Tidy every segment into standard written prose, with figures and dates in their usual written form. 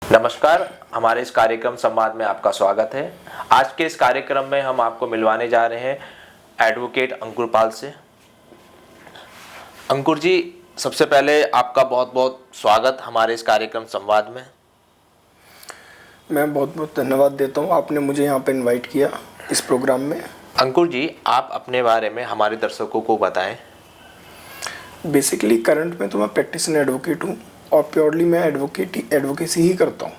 नमस्कार, हमारे इस कार्यक्रम संवाद में आपका स्वागत है। आज के इस कार्यक्रम में हम आपको मिलवाने जा रहे हैं एडवोकेट अंकुर पाल से। अंकुर जी, सबसे पहले आपका बहुत बहुत स्वागत हमारे इस कार्यक्रम संवाद में। मैं बहुत बहुत धन्यवाद देता हूँ, आपने मुझे यहाँ पे इनवाइट किया इस प्रोग्राम में। अंकुर जी, आप अपने बारे में हमारे दर्शकों को बताएं। बेसिकली करंट में तो मैं प्रैक्टिशनर एडवोकेट हूँ और प्योरली मैं एडवोकेसी ही करता हूँ।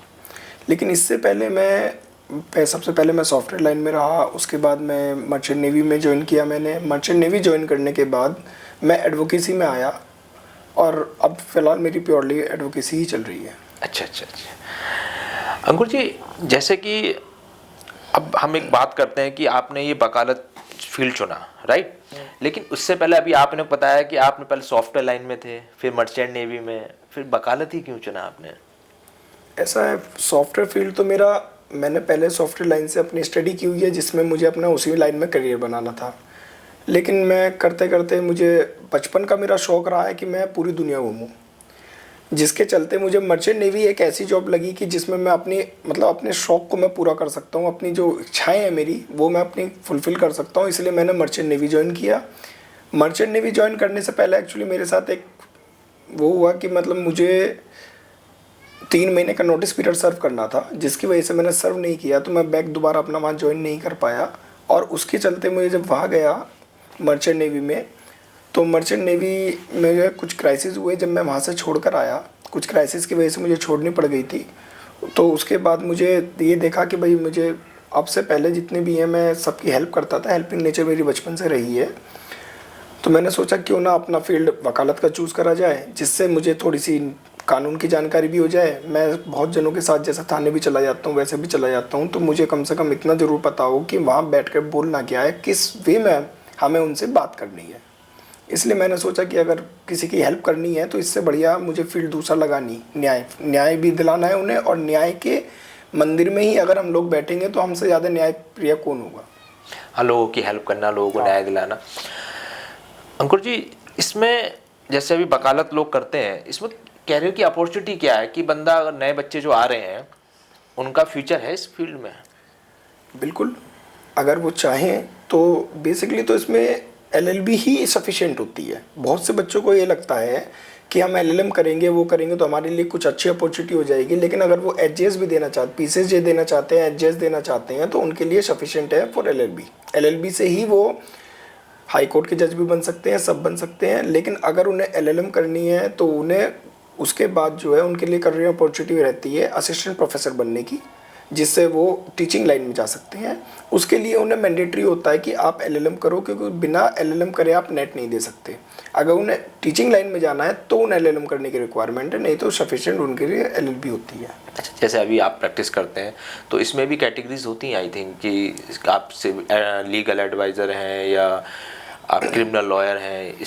लेकिन इससे पहले सबसे पहले मैं सॉफ्टवेयर लाइन में रहा, उसके बाद मैं मर्चेंट नेवी में ज्वाइन किया। मैंने मर्चेंट नेवी ज्वाइन करने के बाद मैं एडवोकेसी में आया और अब फिलहाल मेरी प्योरली एडवोकेसी ही चल रही है। अच्छा। अंकुर जी, जैसे कि अब हम एक बात करते हैं कि आपने ये वकालत फील्ड चुना, राइट? लेकिन उससे पहले अभी आपने बताया कि आपने पहले सॉफ्टवेयर लाइन में थे, फिर मर्चेंट नेवी में, फिर वकालत ही क्यों चुना आपने? ऐसा है, सॉफ्टवेयर फील्ड तो मैंने पहले सॉफ्टवेयर लाइन से अपनी स्टडी की हुई है, जिसमें मुझे अपना उसी लाइन में करियर बनाना था। लेकिन मैं करते करते मुझे बचपन का मेरा शौक़ रहा है कि मैं पूरी दुनिया घूमूं, जिसके चलते मुझे मर्चेंट नेवी एक ऐसी जॉब लगी कि जिसमें मैं अपने शौक़ को मैं पूरा कर सकता हूँ, अपनी जो इच्छाएं हैं मेरी वो मैं अपनी फुलफ़िल कर सकता हूँ। इसलिए मैंने मर्चेंट नेवी ज्वाइन किया। मर्चेंट नेवी ज्वाइन करने से पहले एक्चुअली मेरे साथ एक वो हुआ कि मुझे 3 महीने का नोटिस पीरियड सर्व करना था, जिसकी वजह से मैंने सर्व नहीं किया, तो मैं बैक दोबारा अपना वहाँ ज्वाइन नहीं कर पाया। और उसके चलते मुझे जब वहाँ गया मर्चेंट नेवी में, तो मर्चेंट नेवी में कुछ क्राइसिस हुए। जब मैं वहाँ से छोड़कर आया, कुछ क्राइसिस की वजह से मुझे छोड़नी पड़ गई थी। तो उसके बाद मुझे ये देखा कि भाई मुझे अब से पहले जितने भी हैं मैं सबकी हेल्प करता था, हेल्पिंग नेचर मेरी बचपन से रही है। तो मैंने सोचा क्यों ना अपना फील्ड वकालत का चूज़ करा जाए, जिससे मुझे थोड़ी सी कानून की जानकारी भी हो जाए। मैं बहुत जनों के साथ जैसा थाने भी चला जाता हूँ वैसे भी चला जाता हूँ, तो मुझे कम से कम इतना ज़रूर पता हो कि वहाँ बैठकर बोलना क्या है, किस वे में हमें उनसे बात करनी है। इसलिए मैंने सोचा कि अगर किसी की हेल्प करनी है तो इससे बढ़िया मुझे फील्ड दूसरा लगा नहीं। न्याय भी दिलाना है उन्हें, और न्याय के मंदिर में ही अगर हम लोग बैठेंगे तो हमसे ज़्यादा न्याय प्रिय कौन होगा? हाँ, लोगों की हेल्प करना, लोगों को न्याय दिलाना। अंकुर जी, इसमें जैसे अभी वकालत लोग करते हैं, इसमें कैरियर की अपॉर्चुनिटी क्या है कि बंदा, अगर नए बच्चे जो आ रहे हैं उनका फ्यूचर है इस फील्ड में? बिल्कुल, अगर वो चाहें तो बेसिकली तो इसमें LLB ही सफिशिएंट होती है। बहुत से बच्चों को ये लगता है कि हम LLM करेंगे, वो करेंगे तो हमारे लिए कुछ अच्छी अपॉर्चुनिटी हो जाएगी। लेकिन अगर वो HJS भी देना चाहते, PCJ देना चाहते हैं, HJS देना चाहते हैं, तो उनके लिए सफिशिएंट है फॉर LLB। LLB से ही वो हाई कोर्ट के जज भी बन सकते हैं, सब बन सकते हैं। लेकिन अगर उन्हें LLM करनी है तो उन्हें उसके बाद जो है उनके लिए करियर अपॉर्चुनिटी रहती है असिस्टेंट प्रोफेसर बनने की, जिससे वो टीचिंग लाइन में जा सकते हैं। उसके लिए उन्हें मैंडेटरी होता है कि आप LLM करो, क्योंकि बिना LLM करे आप नेट नहीं दे सकते। अगर उन्हें टीचिंग लाइन में जाना है तो उन्हें LLM करने की रिक्वायरमेंट है, नहीं तो सफिशिएंट उनके लिए LLB होती है। अच्छा, जैसे अभी आप प्रैक्टिस करते हैं तो इसमें भी कैटेगरीज होती हैं, आई थिंक, कि आप लीगल एडवाइज़र हैं या आप क्रिमिनल लॉयर हैं।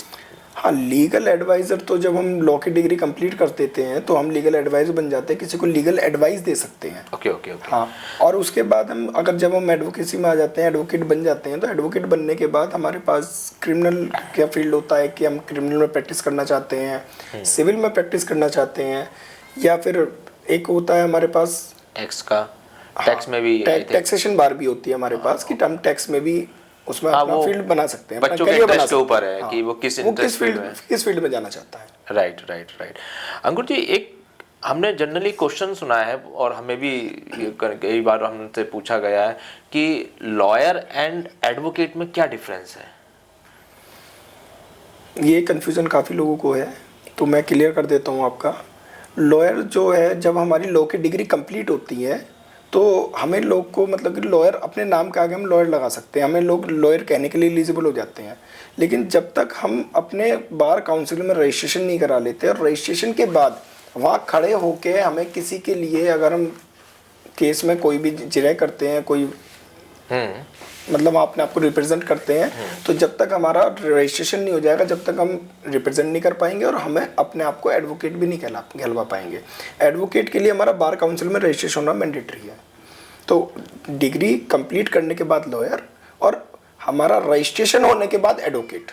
हाँ, लीगल एडवाइज़र तो जब हम लॉ की डिग्री कंप्लीट कर देते हैं तो हम लीगल एडवाइज़र बन जाते हैं, किसी को लीगल एडवाइस दे सकते हैं। ओके। हाँ, और उसके बाद जब हम एडवोकेसी में आ जाते हैं, एडवोकेट बन जाते हैं, तो एडवोकेट बनने के बाद हमारे पास क्रिमिनल का फील्ड होता है कि हम क्रिमिनल में प्रैक्टिस करना चाहते हैं, सिविल में प्रैक्टिस करना चाहते हैं, या फिर एक होता है हमारे पास टैक्स में भी टैक्सेशन बार भी होती है हमारे पास, कि हम टैक्स में भी उसमें अपना फील्ड बना सकते हैं। बच्चों के इंटरेस्ट के ऊपर है कि वो किस फील्ड में जाना चाहता है। राइट। अंकुर जी, एक हमने जनरली क्वेश्चन सुना है और हमें भी कई बार हमसे पूछा गया है कि लॉयर एंड एडवोकेट में क्या डिफरेंस है? ये कंफ्यूजन काफ़ी लोगों को है, तो मैं क्लियर कर देता हूँ आपका। लॉयर जो है, जब हमारी लॉ की डिग्री कंप्लीट होती है तो हमें लोग को कि लॉयर अपने नाम के आगे हम लॉयर लगा सकते हैं, हमें लोग लॉयर कहने के लिए एलिजिबल हो जाते हैं। लेकिन जब तक हम अपने बार काउंसिल में रजिस्ट्रेशन नहीं करा लेते, और रजिस्ट्रेशन के बाद वहाँ खड़े होके हमें किसी के लिए, अगर हम केस में कोई भी जिरह करते हैं, कोई मतलब आप अपने आप को रिप्रेजेंट करते हैं, तो जब तक हमारा रजिस्ट्रेशन नहीं हो जाएगा, जब तक हम रिप्रेजेंट नहीं कर पाएंगे और हमें अपने आप को एडवोकेट भी नहीं कहलवा पाएंगे। एडवोकेट के लिए हमारा बार काउंसिल में रजिस्ट्रेशन होना मैंडेटरी है। तो डिग्री कंप्लीट करने के बाद लॉयर और हमारा रजिस्ट्रेशन होने के बाद एडवोकेट।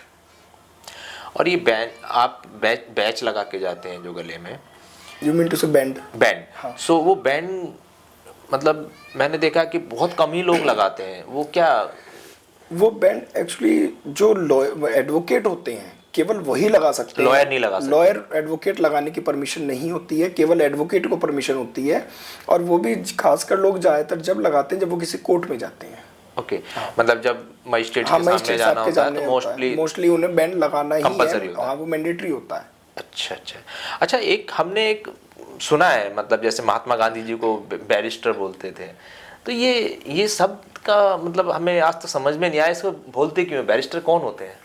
और ये आप बैच लगा के जाते हैं जो गले में, यू मीन टू से बैंड? बैंड। सो वो बैंड मतलब मैंने देखा कि बहुत कम ही लोग लगाते हैं, वो क्या? वो बैंड एक्चुअली जो एडवोकेट होते हैं केवल वही लगा सकते हैं, लॉयर नहीं लगा सकते। लॉयर एडवोकेट लगाने की परमिशन नहीं होती है, केवल एडवोकेट को परमिशन होती है। और वो भी खासकर लोग ज़्यादातर जब लगाते हैं जब वो किसी कोर्ट में जाते हैं। ओके, मतलब जब मजिस्ट्रेट के सामने जाना होता है तो मोस्टली उन्हें बैंड लगाना ही कंपल्सरी है। हाँ, वो मैंडेटरी होता है। अच्छा, हमने एक सुना है, मतलब जैसे महात्मा गांधी जी को बैरिस्टर बोलते थे, तो ये सब का मतलब हमें आज तक समझ में नहीं आया, इसको बोलते क्यों है? बैरिस्टर कौन होते हैं?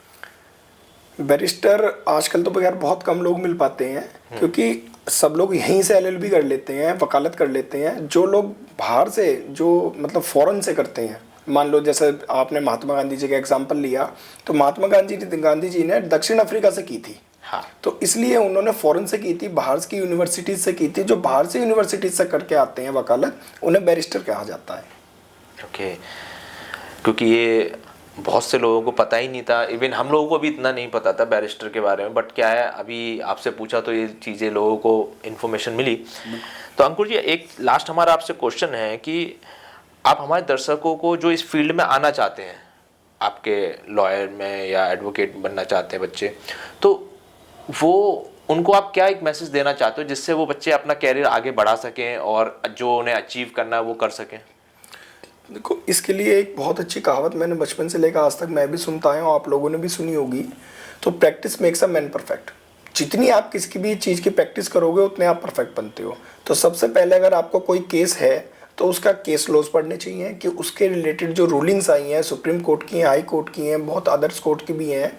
बैरिस्टर आजकल तो यार बहुत कम लोग मिल पाते हैं, क्योंकि सब लोग यहीं से LLB कर लेते हैं, वकालत कर लेते हैं। जो लोग बाहर से, जो मतलब फॉरेन से करते हैं, मान लो जैसे आपने महात्मा गांधी जी का एग्जांपल लिया, तो महात्मा गांधी जी ने दक्षिण अफ्रीका से की थी। हाँ। तो इसलिए उन्होंने फॉरेन से की थी, बाहर की यूनिवर्सिटीज से की थी। जो बाहर से यूनिवर्सिटीज से करके आते हैं वकालत, उन्हें बैरिस्टर कहा जाता है। ओके, क्योंकि ये बहुत से लोगों को पता ही नहीं था, इवन हम लोगों को भी इतना नहीं पता था बैरिस्टर के बारे में। बट क्या है, अभी आपसे पूछा तो ये चीज़ें लोगों को इन्फॉर्मेशन मिली। तो अंकुर जी, एक लास्ट हमारा आपसे क्वेश्चन है कि आप हमारे दर्शकों को जो इस फील्ड में आना चाहते हैं, आपके लॉयर में या एडवोकेट बनना चाहते हैं बच्चे, तो वो उनको आप क्या एक मैसेज देना चाहते हो जिससे वो बच्चे अपना कैरियर आगे बढ़ा सकें और जो उन्हें अचीव करना है वो कर सकें? देखो, इसके लिए एक बहुत अच्छी कहावत मैंने बचपन से लेकर आज तक मैं भी सुनता आया हूँ, आप लोगों ने भी सुनी होगी। तो practice makes a man perfect. जितनी आप किसी भी चीज़ की प्रैक्टिस करोगे उतने आप परफेक्ट बनते हो। तो सबसे पहले अगर आपको कोई केस है तो उसका केस लॉज पढ़ने चाहिए कि उसके रिलेटेड जो रूलिंग्स आई हैं, सुप्रीम कोर्ट की हैं, हाई कोर्ट की हैं, बहुत अदर्स कोर्ट की भी हैं,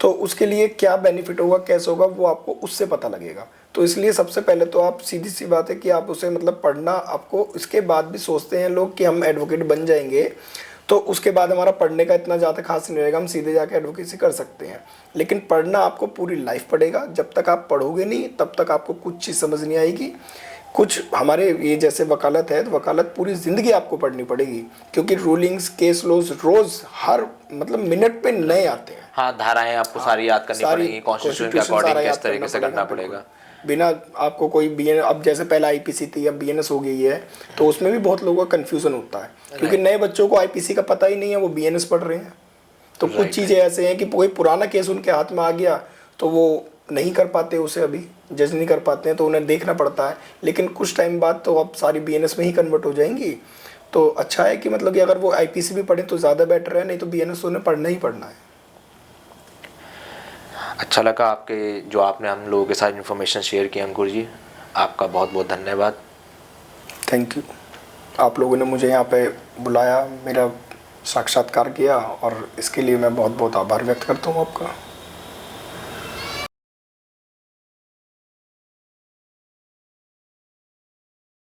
तो उसके लिए क्या बेनिफिट होगा, कैसे होगा, वो आपको उससे पता लगेगा। तो इसलिए सबसे पहले तो आप, सीधी सी बात है कि आप उसे मतलब पढ़ना, आपको इसके बाद भी सोचते हैं लोग कि हम एडवोकेट बन जाएंगे, तो उसके बाद हमारा पढ़ने का इतना ज़्यादा खास नहीं रहेगा, हम सीधे जाके एडवोकेसी कर सकते हैं। लेकिन पढ़ना आपको पूरी लाइफ पड़ेगा। जब तक आप पढ़ोगे नहीं तब तक आपको कुछ चीज़ समझ नहीं आएगी। कुछ हमारे ये जैसे वकालत है, तो वकालत पूरी ज़िंदगी आपको पढ़नी पड़ेगी, क्योंकि रूलिंग्स, केस लॉज रोज़ हर मतलब मिनट पे नए आते हैं। हाँ, धाराएं आपको सारी याद करनी पड़ेंगी, कॉन्स्टिट्यूशन के अकॉर्डिंग किस तरीके से करना पड़ेगा। बिना आपको कोई अब जैसे पहले IPC थी, अब BNS हो गई है, तो उसमें भी बहुत लोगों का कन्फ्यूज़न होता है, क्योंकि नए बच्चों को IPC का पता ही नहीं है, वो BNS पढ़ रहे हैं। तो कुछ चीज़ें ऐसे हैं कि कोई पुराना केस उनके हाथ में आ गया तो वो नहीं कर पाते, उसे अभी जज नहीं कर पाते हैं, तो उन्हें देखना पड़ता है। लेकिन कुछ टाइम बाद तो अब सारी BNS में ही कन्वर्ट हो जाएंगी। तो अच्छा है कि मतलब कि अगर वो IPC भी पढ़ें तो ज़्यादा बेटर है, नहीं तो BNS उन्हें पढ़ना ही पढ़ना है। अच्छा लगा आपने हम लोगों के साथ इन्फॉर्मेशन शेयर की अंकुर जी, आपका बहुत बहुत धन्यवाद। थैंक यू, आप लोगों ने मुझे यहाँ पे बुलाया, मेरा साक्षात्कार किया, और इसके लिए मैं बहुत बहुत आभार व्यक्त करता हूँ आपका।